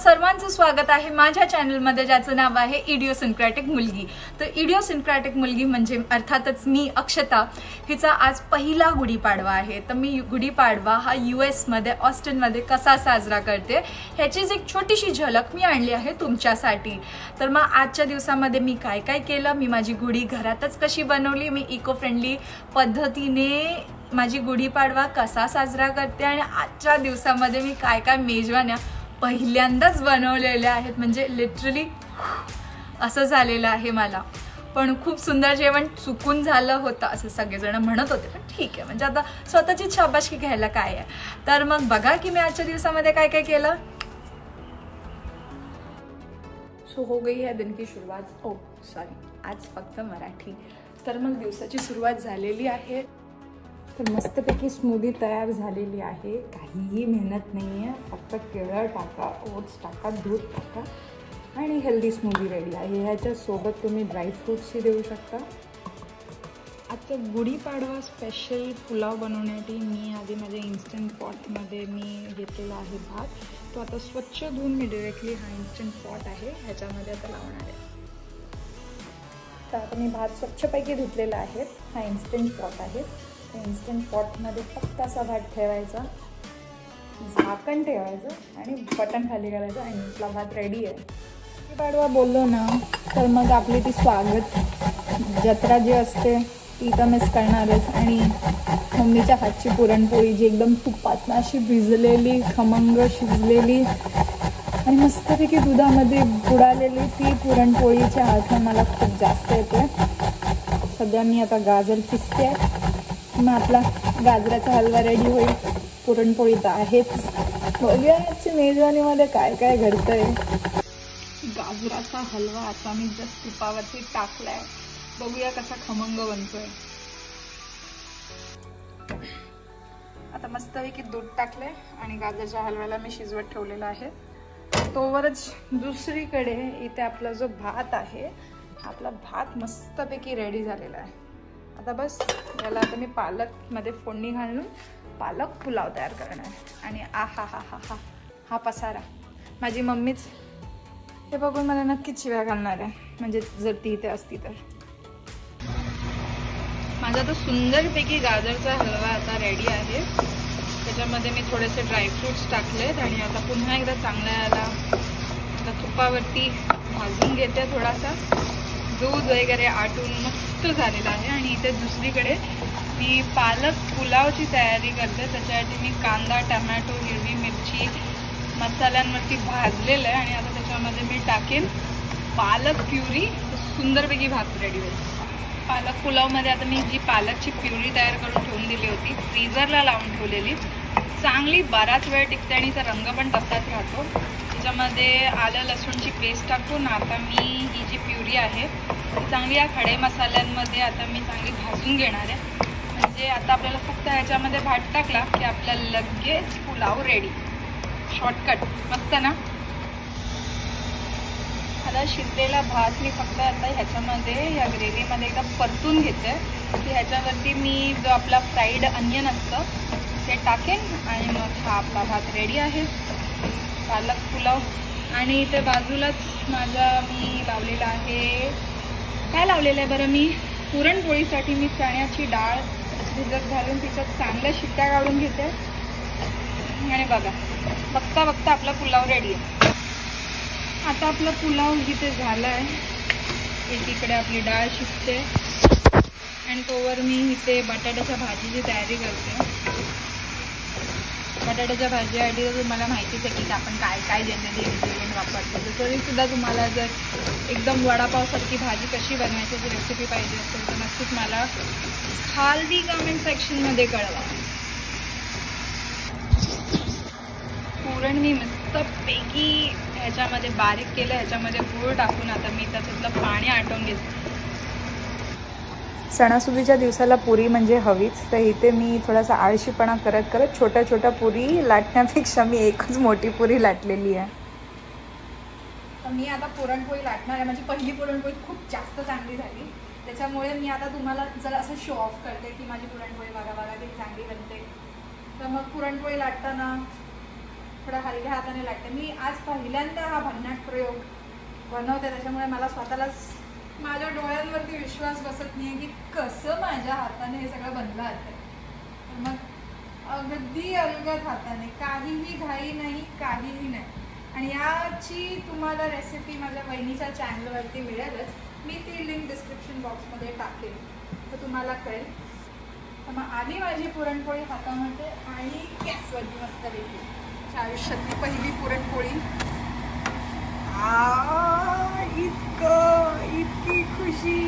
सर्वांचं स्वागत आहे माझ्या चॅनलमध्ये, ज्याचं नाव आहे इडिओसिन्क्रॅटिक मुलगी। तर इडिओसिन्क्रॅटिक मुलगी म्हणजे अर्थातच मी अक्षता, हिचा आज पहिला गुढीपाडवा आहे। तर मी गुढीपाडवा हा US मध्ये ऑस्टिन मध्ये कसा साजरा करते ह्याचीच एक छोटीशी झलक मी आणली आहे तुमच्यासाठी। तर मग आजच्या दिवसामध्ये मी काय काय केलं, मी माझी गुढी घरातच कशी बनवली, मी इको फ्रेंडली पद्धतीने माझी गुढीपाडवा कसा साजरा करते आणि आजच्या दिवसामध्ये मी काय काय मेजवान्या पहिल्यांदाच बनवलेल्या आहेत। म्हणजे लिटरली असं झालेलं आहे मला, पण खूप सुंदर जेवण चुकून झालं होतं असं सगळेजण म्हणत होते, पण ठीक आहे, म्हणजे आता स्वतःची शाबासकी घ्यायला काय आहे। तर मग बघा की मी आजच्या दिवसामध्ये काय काय केलं। सो हो गई है दिन की सुरुवात, ओ सॉरी आज फक्त मराठी। तर मग दिवसाची सुरुवात झालेली आहे। तर मस्तपैकी स्मूदी तयार झालेली आहे, काहीही मेहनत नाही आहे, फक्त केळं टाका, ओट्स टाका, दूध टाका आणि हेल्दी स्मूदी रेडी आहे। ह्याच्यासोबत तुम्ही ड्रायफ्रूट्सही देऊ शकता। आजचा गुढीपाडवा स्पेशल पुलाव बनवण्यासाठी मी आधी माझ्या इन्स्टंट पॉटमध्ये मी घेतलेला आहे भात। तो आता स्वच्छ धुवून मी डायरेक्टली हा इन्स्टंट पॉट आहे ह्याच्यामध्ये आता लावणार आहे। तर आता मी भात स्वच्छपैकी धुतलेला आहे, हा इन्स्टंट पॉट आहे। इन्स्टंट पॉटमध्ये फक्त असा भात ठेवायचा, झाकण ठेवायचं आणि बटन खाली करायचं आणि आपला भात रेडी आहे। गुढीपाडवा बोललो ना तर मग आपली ती स्वागत जत्रा जी असते ती तर मिस करणारच। आणि मम्मीच्या हातची पुरणपोळी जी एकदम तुपातनं अशी भिजलेली, खमंग शिजलेली आणि मस्तपैकी दुधामध्ये बुडालेली ती पुरणपोळीच्या आठवण मला खूप जास्त येते। सध्या मी आता गाजर किसते, मग आपला गाजराचा हलवा रेडी होईल। पुरणपोळी तर आहेच, बघूया आजच्या मेजवानीमध्ये काय काय घडतंय। गाजराचा हलवा आता मी जस्ट तुपावरती टाकलाय, बघूया कसा खमंग बनतोय। आता मस्तपैकी दूध टाकलंय आणि गाजराच्या हलव्याला मी शिजवत ठेवलेला आहे। तोवरच दुसरीकडे इथे आपला जो भात आहे, आपला भात मस्तपैकी रेडी झालेला आहे। आता बस याला आता मी पालकमध्ये फोडणी घालून पालक पुलाव तयार करणार आहे। आणि आहा हा हा हा हा पसारा माझी मम्मीच हे बघून मला नक्कीच शिव्या घालणार आहे, म्हणजे जर ती इथे असती तर। माझा तो सुंदरपैकी गाजरचा हलवा आता रेडी आहे। त्याच्यामध्ये मी थोडेसे ड्रायफ्रूट्स टाकलेत आणि आता पुन्हा एकदा चांगला याला आता तुपावरती भाजून घेते। थोडासा दूध वगैरे आटून मस्त झालेला आहे। आणि इथे दुसरीकडे मी पालक पुलावची तयारी करते। त्याच्यासाठी मी कांदा, टमॅटो, हिरवी मिरची मसाल्यांवरती भाजलेलं आहे आणि आता त्याच्यामध्ये मी टाकेन पालक प्युरी, सुंदरपैकी भात रेडी होईल। पालक पुलावमध्ये आता मी जी पालकची प्युरी तयार करून ठेवून दिली होती, फ्रीजरला लावून ठेवलेली, चांगली बराच वेळ टिकते आणि त्याचा रंग पण तसाच राहतो। त्याच्यामध्ये आलं लसूणची पेस्ट टाकून आता मी ही जी प्युरी आहे चांगली या खडे मसाल्यांमध्ये आता मी चांगली भाजून घेणार आहे। म्हणजे आता आपल्याला फक्त ह्याच्यामध्ये भात टाकला की आपला लगेच पुलाव रेडी, शॉर्टकट मस्त ना। आता शिजलेला भात मी फक्त आता ह्याच्यामध्ये या ग्रेव्हीमध्ये एकदा परतून घेते की ह्याच्यावरती मी जो आपला फ्राईड अनियन असतं ते टाकेन आणि मग हा आपला भात रेडी आहे, पालक पुलाव। आणि इथे बाजूलाच माझा मी लावलेला आहे, काय लावलेलं आहे बरं, मी पुरणपोळीसाठी मी चण्याची डाळ भिजत घालून तिच्यात चांगल्या शिट्ट्या काढून घेते। आणि बघा बघता बघता आपला पुलाव रेडी आहे। आता आपला पुलाव इथे झाला आहे, एकीकडे आपली डाळ शिजते आणि तोवर मी इथे बटाट्याच्या भाजीची तयारी करते। बटाट्याच्या भाजीसाठी तर तुम्हाला माहितीच आहे की आपण काय काय जनरली इन्ग्रेडियंट वापरतो। तरी सुद्धा तुम्हाला जर एकदम वडापावसारखी भाजी कशी बनवायची रेसिपी पाहिजे असेल तर नक्कीच मला खाली कमेंट सेक्शनमध्ये कळवा। पुरण मी मस्तपैकी ह्याच्यामध्ये बारीक केलं, ह्याच्यामध्ये गूळ टाकून आता मी त्याच्यातलं पाणी आटवून घेते। सणासुदीच्या दिवसाला पुरी म्हणजे हवीच, तर इथे मी थोडासा आळशीपणा करत करत छोट्या छोट्या पुरी लाटण्यापेक्षा मी एकच मोठी पुरी लाटलेली आहे। तर मी आता पुरणपोळी लाटणार आहे, माझी पहिली पुरणपोळी खूप जास्त चांगली झाली, त्याच्यामुळे मी आता तुम्हाला जरा असं शो ऑफ करते की माझी पुरणपोळी बघा बघा किती चांगली बनते। तर मग पुरणपोळी लाटताना थोडा हलक्या हाताने लागते. मी आज पहिल्यांदा हा भन्नाट प्रयोग बनवते, त्याच्यामुळे मला स्वतःलाच माझ्या डोळ्यांवरती विश्वास बसत नाही की कसं माझ्या हाताने हे सगळं बनलं आहे. मग अगदी अलगद हाताने, काहीही घाई नाही, काहीही नाही. आणि याची तुम्हाला रेसिपी माझ्या वहिनीच्या चॅनलवरती मिळेलच. मी ती लिंक डिस्क्रिप्शन बॉक्समध्ये टाकेल, तर तुम्हाला कळेल. तर मग आली माझी पुरणपोळी हातामध्ये आणि गॅसवरती मस्तपैकी आयुष्यातली पहिली पुरणपोळी. इतकी खुशी,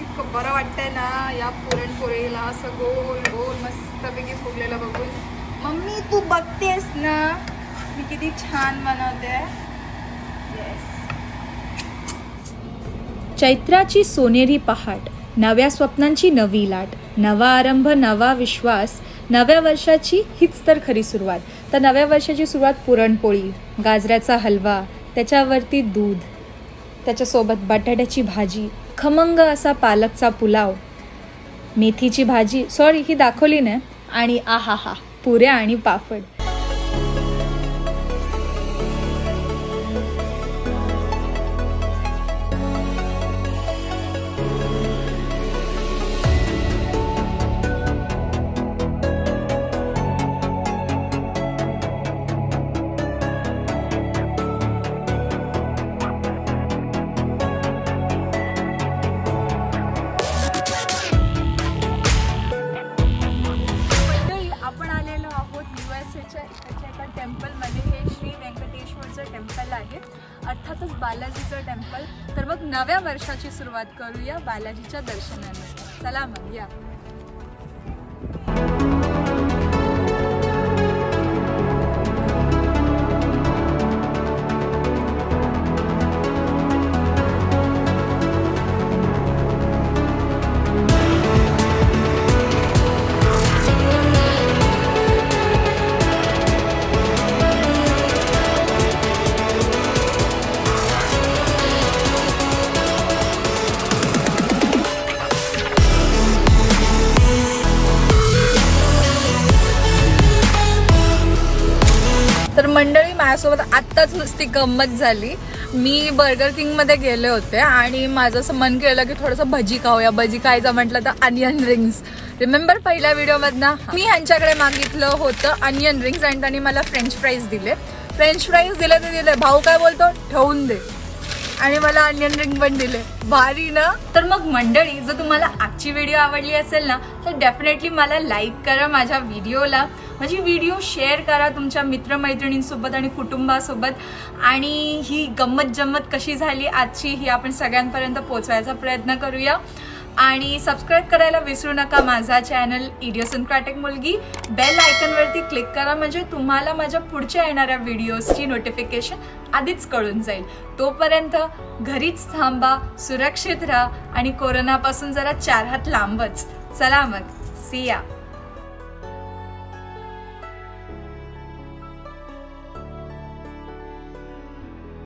इतकं बरं वाटतंय ना या पुरणपोळीला, असं गोल गोल मस्तपैकी फुगलेलं बघून. मम्मी तू बघतेस ना मी किती छान बनवते. येस. चैत्राची सोनेरी पहाट, नव्या स्वप्नांची नवी लाट, नवा आरंभ, नवा विश्वास, नव्या वर्षाची हीच तर खरी सुरुवात. तर नव्या वर्षाची सुरुवात पुरणपोळी, गाजराचा हलवा, त्याच्यावरती दूध, त्याच्यासोबत बटाट्याची भाजी, खमंग असा पालकचा पुलाव, मेथीची भाजी, सॉरी ही दाखवली नाही, आणि आहा हा पुऱ्या आणि पापड. टेम्पलमध्ये, हे श्री व्यंकटेश्वरचं टेम्पल आहे, अर्थातच बालाजीचं टेम्पल. तर मग नव्या वर्षाची सुरुवात करूया बालाजीच्या दर्शनाने. चला मग या. तर मंडळी, माझ्यासोबत आत्ताच नुसती गंमत झाली. मी बर्गर किंगमध्ये गेले होते आणि माझं असं मन केलं की थोडंसं भजी खाऊया. भजी खायचं म्हटलं तर अनियन रिंग्स, रिमेंबर पहिल्या व्हिडिओमधनं मी ह्यांच्याकडे मागितलं होतं अनियन रिंग्स आणि त्यांनी मला फ्रेंच फ्राईज दिले. फ्रेंच फ्राईज दिले ते दिले, भाऊ काय बोलतो ठेवून दे, आणि मला अनियन रिंग पण दिले. भारी ना. तर मग मंडळी, जर तुम्हाला आजची व्हिडिओ आवडली असेल ना तर डेफिनेटली मला लाईक करा माझ्या व्हिडिओला, माझी व्हिडिओ शेअर करा तुमच्या मित्रमैत्रिणींसोबत आणि कुटुंबासोबत. आणि ही गंमत जम्मत कशी झाली आजची ही आपण सगळ्यांपर्यंत पोहोचवायचा प्रयत्न करूया. आणि सबस्क्राईब करायला विसरू नका माझा चॅनल इडियोसिन्क्रॅटिक मुलगी. बेल आयकॉनवरती क्लिक करा म्हणजे तुम्हाला माझ्या पुढच्या येणाऱ्या व्हिडिओजची नोटिफिकेशन आधीच कळून जाईल. तोपर्यंत घरीच थांबा, सुरक्षित राहा आणि कोरोनापासून जरा 4 हात लांबच. चला मग, सी या.